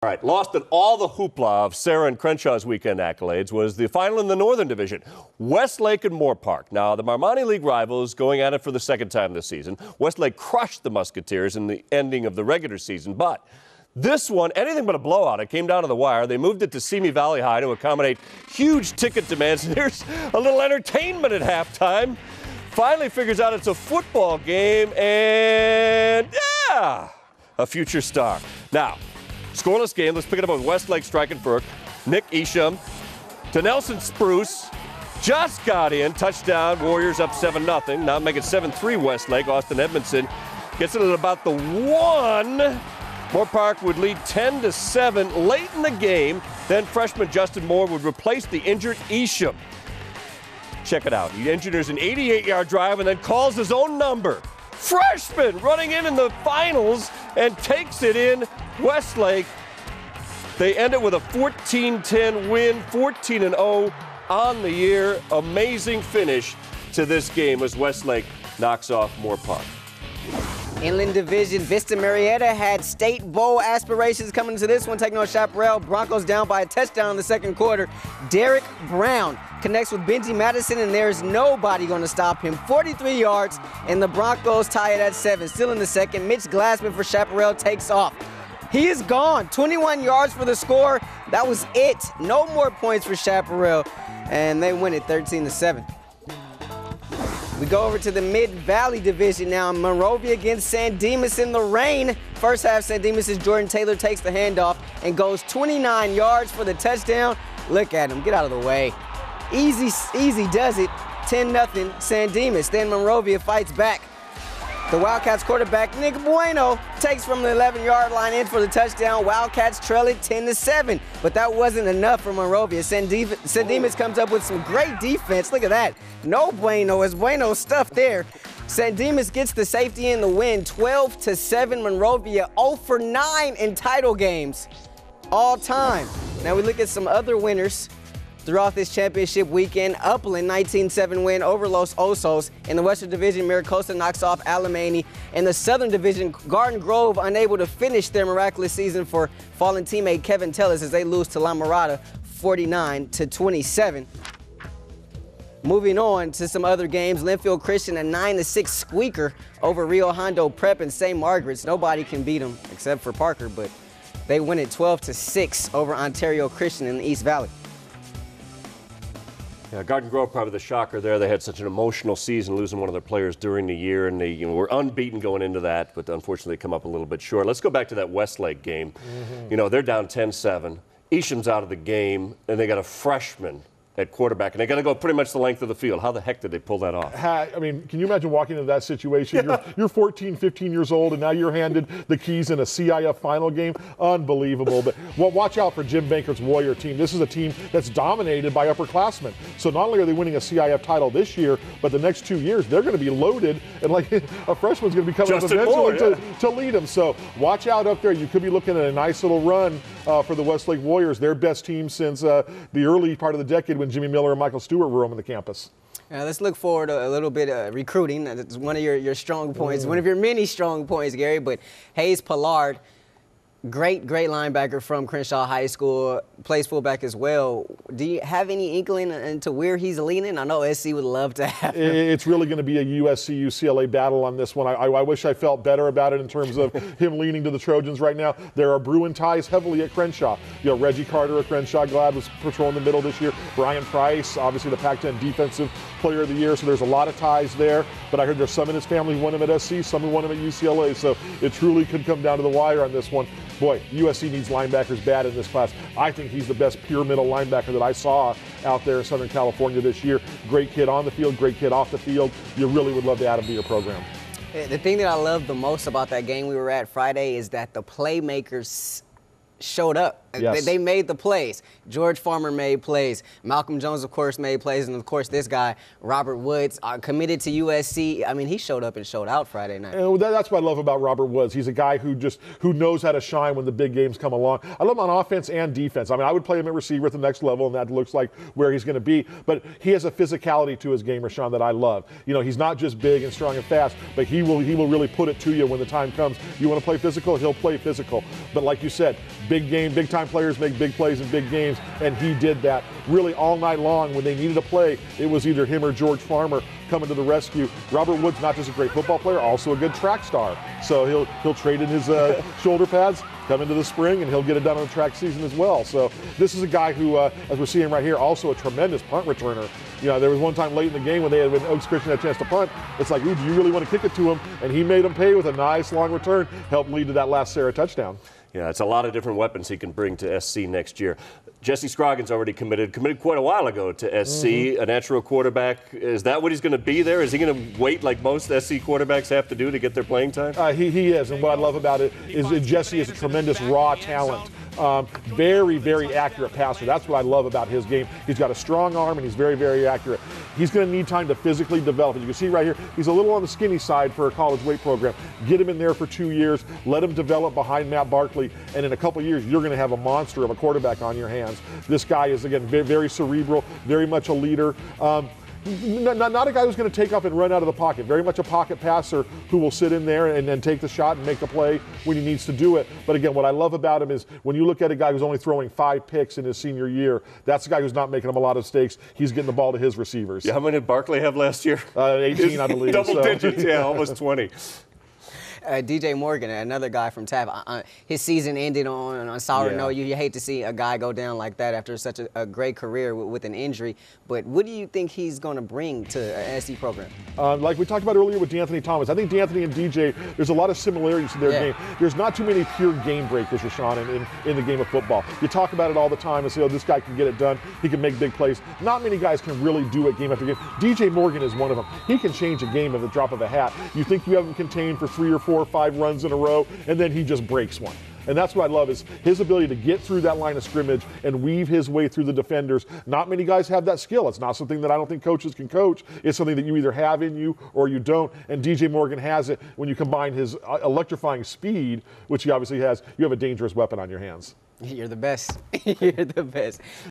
right, lost in all the hoopla of Sarah and Crenshaw's weekend accolades was the final in the Northern Division, Westlake and Moore Park. Now, the Marmani League rivals going at it for the second time this season. Westlake crushed the Musketeers in the ending of the regular season, but this one, anything but a blowout. It came down to the wire. They moved it to Simi Valley High to accommodate huge ticket demands. Here's a little entertainment at halftime. Finally figures out it's a football game, and yeah, a future star. Now, scoreless game. Let's pick it up with Westlake striking first. Nick Isham to Nelson Spruce. Just got in. Touchdown. Warriors up 7-0. Now make it 7-3 Westlake. Austin Edmondson gets it at about the 1. Moore Park would lead 10-7 late in the game. Then freshman Justin Moore would replace the injured Isham. Check it out. He engineers an 88-yard drive and then calls his own number. Freshman running in the finals and takes it in. Westlake, they end it with a 14-10 win, 14-0 on the year. Amazing finish to this game as Westlake knocks off Moore Park. Inland Division, Vista Marietta had state bowl aspirations coming into this one, taking on Chaparral. Broncos down by a touchdown in the second quarter. Derek Brown connects with Benji Madison, and there's nobody going to stop him. 43 yards, and the Broncos tie it at 7. Still in the second, Mitch Glassman for Chaparral takes off. He is gone. 21 yards for the score. That was it. No more points for Chaparral, and they win it 13-7. We go over to the Mid-Valley Division now. Monrovia against San Dimas in the rain. First half, San Dimas' Jordan Taylor takes the handoff and goes 29 yards for the touchdown. Look at him. Get out of the way. Easy does it. 10-0 San Dimas. Then Monrovia fights back. The Wildcats quarterback, Nick Bueno, takes from the 11-yard line in for the touchdown. Wildcats trail it 10-7, but that wasn't enough for Monrovia. San Dimas comes up with some great defense. Look at that. No Bueno, as Bueno stuff there. San Dimas gets the safety in the win, 12-7. Monrovia 0 for 9 in title games all time. Now we look at some other winners throughout this championship weekend. Upland, 19-7 win over Los Osos. In the Western Division, Maricosta knocks off Alemany. In the Southern Division, Garden Grove unable to finish their miraculous season for fallen teammate Kevin Tellis as they lose to La Mirada 49-27. Moving on to some other games, Linfield Christian a 9-6 squeaker over Rio Hondo Prep and St. Margaret's. Nobody can beat them except for Parker, but they win it 12-6 over Ontario Christian in the East Valley. Yeah, Garden Grove probably the shocker there. They had such an emotional season, losing one of their players during the year, and they were unbeaten going into that, but unfortunately come up a little bit short. Let's go back to that Westlake game. They're down 10-7. Isham's out of the game, and they got a freshman at quarterback, and they got to go pretty much the length of the field. How the heck did they pull that off? I mean, can you imagine walking into that situation? You're 14, 15 years old, and now you're handed the keys in a CIF final game. Unbelievable. But watch out for Jim Banker's Warrior team. This is a team that's dominated by upperclassmen. So not only are they winning a CIF title this year, but the next 2 years, they're going to be loaded, and like a freshman's going to be coming up eventually to lead them. So watch out up there. You could be looking at a nice little run for the Westlake Warriors, their best team since the early part of the decade when Jimmy Miller and Michael Stewart were roaming the campus. Let's look forward to a little bit of recruiting. That's one of your strong points, one of your many strong points, Gary. But Hayes Pollard, great linebacker from Crenshaw High School, plays fullback as well. Do you have any inkling into where he's leaning? I know SC would love to have him. It's really going to be a USC-UCLA battle on this one. I wish I felt better about it in terms of him leaning to the Trojans right now. There are Bruin ties heavily at Crenshaw. Reggie Carter at Crenshaw Glad was patrolling the middle this year. Brian Price, obviously the Pac-10 Defensive Player of the Year, so there's a lot of ties there. But I heard there's some in his family who won him at SC, some who won him at UCLA, so it truly could come down to the wire on this one. Boy, USC needs linebackers bad in this class. I think he's the best pure middle linebacker that I saw out there in Southern California this year. Great kid on the field, great kid off the field. You really would love to add him to your program. The thing that I love the most about that game we were at Friday is that the playmakers showed up. Yes. They made the plays. George Farmer made plays. Malcolm Jones, of course, made plays. And, of course, this guy, Robert Woods, committed to USC. I mean, he showed up and showed out Friday night. And that's what I love about Robert Woods. He's a guy who knows how to shine when the big games come along. I love him on offense and defense. I mean, I would play him at receiver at the next level, and that looks like where he's going to be. But he has a physicality to his game, Rashawn, that I love. You know, he's not just big and strong and fast, but he will really put it to you when the time comes. You want to play physical, he'll play physical. But like you said, big time players make big plays in big games, and he did that really all night long. When they needed a play, it was either him or George Farmer coming to the rescue. Robert Woods, not just a great football player, also a good track star. So he'll trade in his shoulder pads, come into the spring, and he'll get it done on the track season as well. So this is a guy who, as we're seeing right here, also a tremendous punt returner. You know, there was one time late in the game when Oaks Christian had a chance to punt. It's like, ooh, do you really want to kick it to him? And he made him pay with a nice long return, helped lead to that last Sarah touchdown. Yeah, it's a lot of different weapons he can bring to SC next year. Jesse Scroggins already committed quite a while ago to SC, a natural quarterback. Is that what he's going to be there? Is he going to wait like most SC quarterbacks have to do to get their playing time? He is, and what I love about it is that Jesse is a tremendous raw talent. Very accurate passer. That's what I love about his game. He's got a strong arm, and he's very accurate. He's going to need time to physically develop. As you can see right here, he's a little on the skinny side for a college weight program. Get him in there for 2 years, let him develop behind Matt Barkley, and in a couple years, you're going to have a monster of a quarterback on your hands. This guy is, again, very cerebral, very much a leader. Not a guy who's going to take off and run out of the pocket. Very much a pocket passer who will sit in there and then take the shot and make the play when he needs to do it. But again, what I love about him is when you look at a guy who's only throwing 5 picks in his senior year, that's a guy who's not making him a lot of mistakes. He's getting the ball to his receivers. Yeah, how many did Barkley have last year? 18, I believe. Double digits, yeah, almost 20. DJ Morgan, another guy from TAP, his season ended on a sour note. You hate to see a guy go down like that after such a great career with an injury. But what do you think he's going to bring to an SC program? Like we talked about earlier with D'Anthony Thomas, I think D'Anthony and DJ, there's a lot of similarities to their game. There's not too many pure game breakers, Rashawn, in the game of football. You talk about it all the time and say, oh, this guy can get it done. He can make big plays. Not many guys can really do it game after game. DJ Morgan is one of them. He can change a game at the drop of a hat. You think you have him contained for 3 or 4 or 5 runs in a row, and then he just breaks one. And that's what I love is his ability to get through that line of scrimmage and weave his way through the defenders. Not many guys have that skill. It's not something that I don't think coaches can coach. It's something that you either have in you or you don't. And DJ Morgan has it. When you combine his electrifying speed, which he obviously has, you have a dangerous weapon on your hands. You're the best. You're the best.